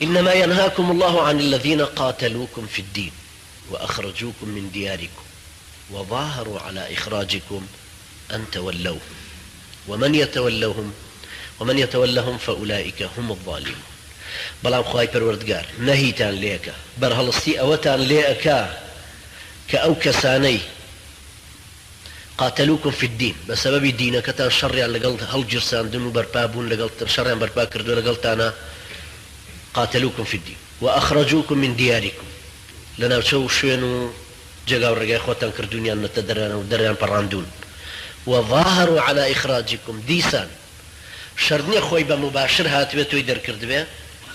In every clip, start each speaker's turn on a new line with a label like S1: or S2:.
S1: إنما ينهاكم الله عن الذين قاتلوكم في الدين وأخرجوكم من دياركم وظاهروا على إخراجكم أن تولوهم ومن يتولهم فأولئك هم الظالمون. بلام خواهي پروردگار نهيتان ليكا برهلستي أوتان ليكا كأو كساني قاتلوكم في الدين بسبب دينك تان شريان لقلت هل جرسان دنو بربابون لقلت شريان بربا كردو لقلت أنا قاتلوكم في الدين وأخرجوكم من دياركم لنا شوينو جاقاو رقاي خوتان كردوني أن نتدران ودران براندون وظاهروا على إخراجكم ديسان شردني خوي بمباشر هاتوي توي در كردبه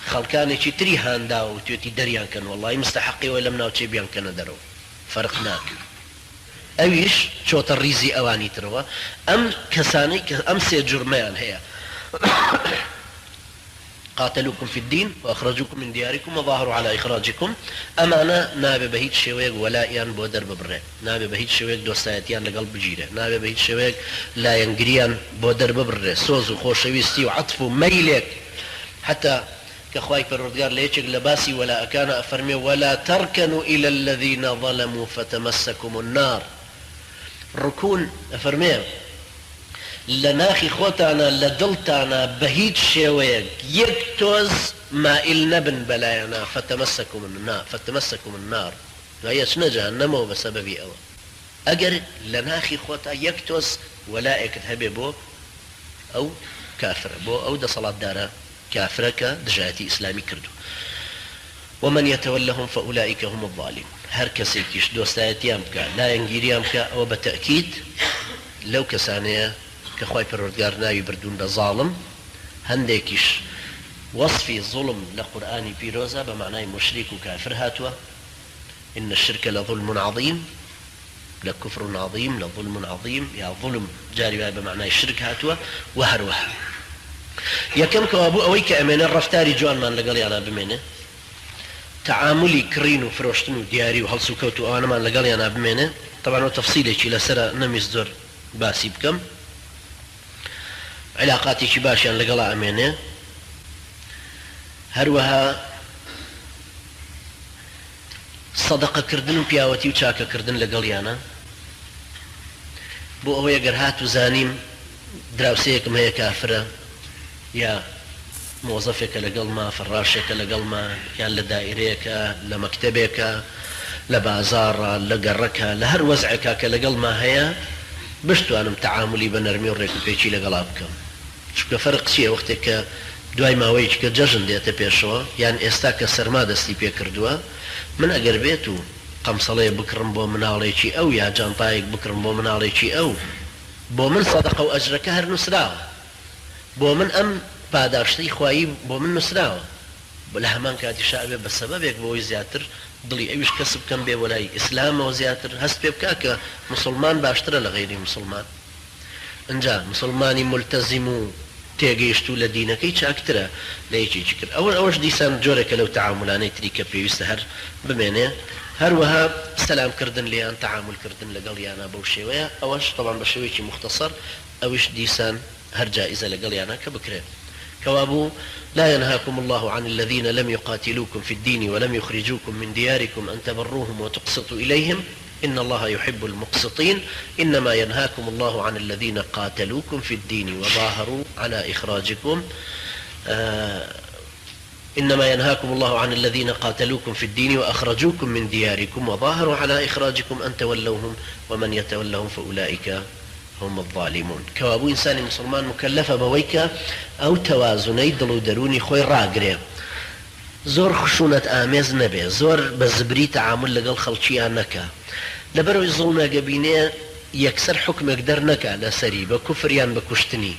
S1: خلقاني چي تري هانداو تويتي دريان كان والله مستحقي ولم ناو چي بيان كان درو فرقناك اويش چوت الريزي اواني تروا ام كساني ام سي جرمان هي قاتلوكم في الدين واخرجوكم من دياركم وظاهروا على اخراجكم امانا نابي بهيت شويق ولا يان بودر ببره نابي بهيت شويق دوستايتيان لقلب جيره نابي بهيت شويق لا ينقريان بودر ببره سوز وخوشويستي وعطف وميلك حتى كخواي پروردگار ليچك لباسي ولا أكان أفرمي ولا تركنوا إلى الذين ظلموا فتمسكم النار ركون أفرمي لناخي خوتانا لدلتانا بهيج شويق يكتوز ما إلنبن بلاينا فتمسكم النار وهي شنا جهنمو بسببي أول أجر لناخي خوتا يكتوز ولا اكتهبي بو أو كافر بو أو دا صلاة دارا كافرك دجاتي إسلامي كردو ومن يتولهم فأولئك هم الظالمون هر كسيكيش دوستايتيام بكا لا ينجيريام بكا أو بتأكيد لو كسانية كخواي پروردگار ناوي بردون بظالم هنديكيش وصفي ظلم لقرآني بيروزا بمعنى مشرك وكافر هاتوا إن الشرك لظلم عظيم لكفر عظيم لظلم عظيم يا ظلم جاري بمعنى الشرك هاتوا وهروها يكم كوابو اويك امين الرفتاري جوان من لقالي انا بمينه تعاملي كرين وفروشتن ودياري وهلسو كوتو انا من لقالي انا بمينه طبعا وتفصيلي شي لسرا نميزدر باسي بكم علاقاتي شي باشيان لقالا امينه هروها صدقه كردن وبياوتي وشاكا كردن لقالي انا بو اوي قرهات وزانيم دراوسيكم هي كافره يا موظفك لقل ما فراشك لقل ما كان لدائريك لمكتبك لبازار لقرك لهر وزعك لقل ما هي بشتو أنا تعاملي بنرمي وريك بيشي لقلابك شو فرق شيء وقتك دواي ما ويجك ججن ديتا بيشوا يعني استاك السرما دستي بيكردوا من أقربيتو قمصلي بكرم بو مناليشي أو يا جانطايك بكرم بو مناليشي أو بو من صدقة وأجرك هر نسراو بو من ام پاداشتی خواهی بو من نسراوه بلا همان كاتي شعبه بسببك بوي زياتر دلي ايش كسب كم بي ولاي اسلام وزياتر هست بيبكاك مسلمان باشتر لغيري مسلمان انجا مسلماني ملتزمو تيجيشتو لدينك ايش اكتر ليجي شكر اولش ديسان جورك لو تعاملاني تريكا بيستهر بمعنى هروها سلام كردن ليان تعامل كردن لقليانا بوشيوية اوش طبعا بشويشي مختصر اوش ديسان هر جائزة لقليانا كبكرين كوابو لا ينهاكم الله عن الذين لم يقاتلوكم في الدين ولم يخرجوكم من دياركم أن تبروهم وتقسطوا إليهم إن الله يحب المقسطين إنما ينهاكم الله عن الذين قاتلوكم في الدين وظاهروا على إخراجكم إنما ينهاكم الله عن الذين قاتلوكم في الدين وأخرجوكم من دياركم وظاهروا على إخراجكم أن تولوهم ومن يتولهم فأولئك هم الظالمون كوابو إنسان مسلمان مكلفة بويك أو توازني دلو دروني خوي راقري زور خشونة آميز نبي زور بزبري تعامل لقل خلشيان نكا لبرو يظلنا قبيني يكسر حكمك در نكا لسري بكفريان بكشتني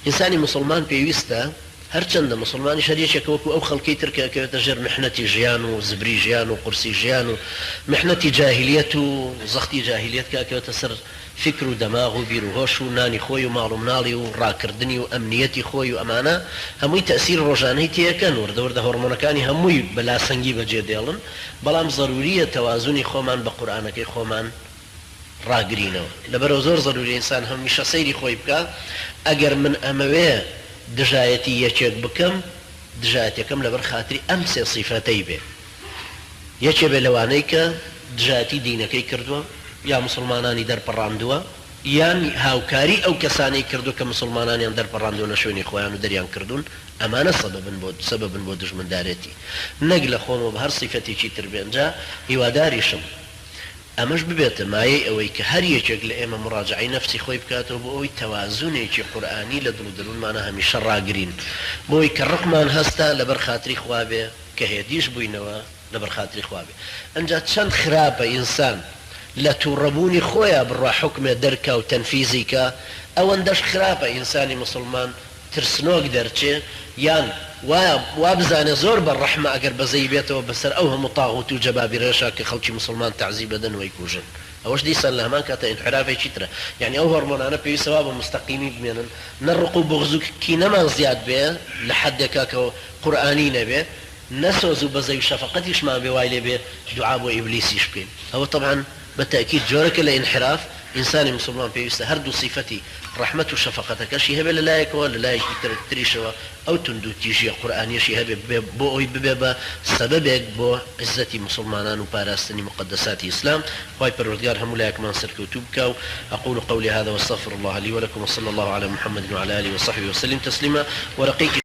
S1: إنساني مسلمان بيويستا هرچند مسلمانی شریعت وكو او خلقي تركا كتجر محنتي جيانو زبري جيانو قرسي جيانو محنتي جاهليته زختي جاهليت كتسر فكر ودماغ بيروهوش ناني خوي ومعلوم نالي وراكردني وامنيتي خوي وامانه همي تاثير روجاني تيكن ورد هرمونكاني همي بلا سنجي بجي ديلن بلام ضروريه توازني خومان بقرانك خومان راقرينو لبرو زور ضروري انسان هم مش سيري خوي بكا اگر من امويه دژایەتی یەکێک بکەم دژایەتەکەم لەبەر خاتری ئەم سێ صیفەتەی بێ. یەکێ بێ لەوانەی کە دژایەتی دینەکەی کردووە یا مسلمانانی دەرپەڕاندووە یان هاوکاری ئەو کەسانەی کردو کە مسلمانانیان دەرپەڕاندووە لە شوێنی خۆیان و دەریان کردوون ئەمانە سەبەبن بۆ دژمندارێتی نەک لە خۆمەوە بە هەر صیفەتێکی تر بێنجا هیواداریشم ئەمەش ببێتە مایەی ئەوەی کە هەر یەکێک لە ئێمە مراجعی نەفسی خۆی بکاتەوە بۆ ئەوی تەوازونێکی قورئانی لە دڵ و دروونمانە هەمیشە ڕاگرین بۆی کە ڕقمان هەستا لەبەر خاتری خوا بێ کە هێدیش بووینەوە لەبەر خاتری خوا بێ. ئەنجا چەند خراپە ئینسان لە تووڕەبوونی خۆیان بڕوا حکمێ دەرکە و تەنفیزی کە ئەوەندەش خراپە ئینسانی مسلمان ترسنۆک دەرچێ یان وا بزانێ زۆر بە ڕەحمە ئەگەر بەزەی بێتەوە بەسەر ئەو هەموو تاغوت و جەبابیرێشە کە خەڵکی مسلمان تەعزیب بدەن وەی کوژن. ئەوەش دیسان لە هەمان کاتە ئینحرافێکی ترە، یعنی ئەو هۆرمۆنانە پێویستەوە بە مستەقیمی بمێنن نەڕق و بغز و کینەمان زیاد بێ لە حەدێکا کە قورئانی نەبێ نەسۆز و بەزەی و شەفەقەتیشمان بێ وای لێ بێ دوعا بۆ ئیبلیسیش بکەین. ئەوە طبعا بالتأكيد جورك الانحراف إنسان مسلمان بيوسته هردو صفتي رحمة وشفقة كشي هبه للايك ولا لايك تريشوا أو تندو تيجي قرآن يشي هبه بو ببا سببك بو عزتي مسلمان وباراستني مقدسات الإسلام. خواهي پروردگار هم لايك من سركوتوبك. أقول قولي هذا واستغفر الله لي ولكم وصلى الله على محمد وعلى آله وصحبه وسلم تسليما ورقيك